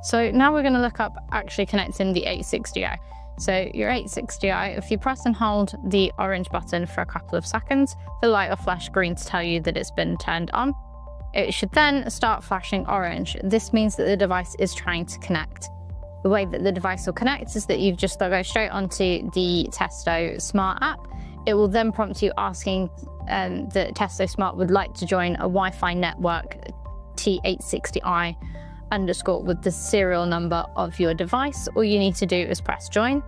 So now we're going to look up actually connecting the 860i. So your 860i, if you press and hold the orange button for a couple of seconds, the light will flash green to tell you that it's been turned on. It should then start flashing orange. This means that the device is trying to connect. The way that the device will connect is that you've just go straight onto the Testo Smart App. It will then prompt you asking that Testo Smart would like to join a Wi-Fi network T860i _ with the serial number of your device. All you need to do is press join,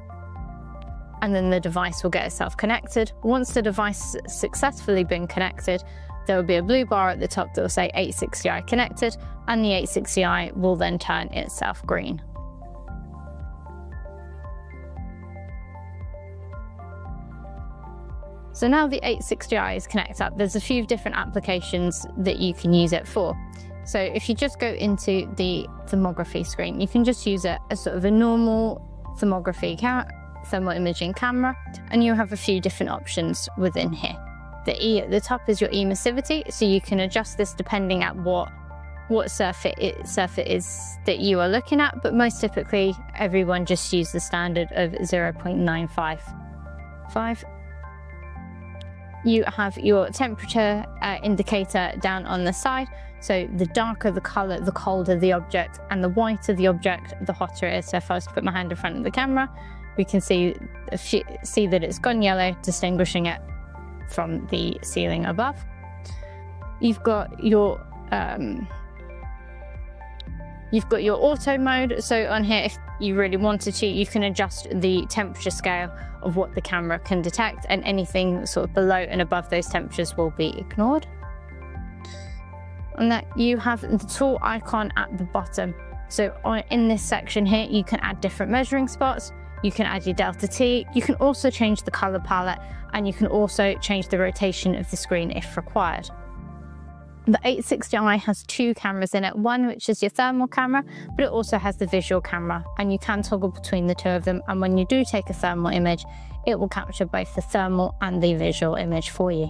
and then the device will get itself connected. Once the device has successfully been connected, there will be a blue bar at the top that will say 860i connected, and the 860i will then turn itself green. So now the 860i is connected up, there's a few different applications that you can use it for. So if you just go into the thermography screen, you can just use it as sort of a normal thermography thermal imaging camera, and you'll have a few different options within here. The E at the top is your emissivity, so you can adjust this depending at what surface is that you are looking at, but most typically everyone just uses the standard of 0.955. You have your temperature indicator down on the side. So the darker the color, the colder the object, and the whiter the object, the hotter it is. So if I was to put my hand in front of the camera, we can see that it's gone yellow, distinguishing it from the ceiling above. You've got your auto mode. So on here, if you really wanted to, you can adjust the temperature scale of what the camera can detect, and anything sort of below and above those temperatures will be ignored. And that you have the tool icon at the bottom. So in this section here, you can add different measuring spots, you can add your delta T, you can also change the color palette, and you can also change the rotation of the screen if required. The 860i has two cameras in it, one which is your thermal camera, but it also has the visual camera, and you can toggle between the two of them, and when you do take a thermal image, it will capture both the thermal and the visual image for you.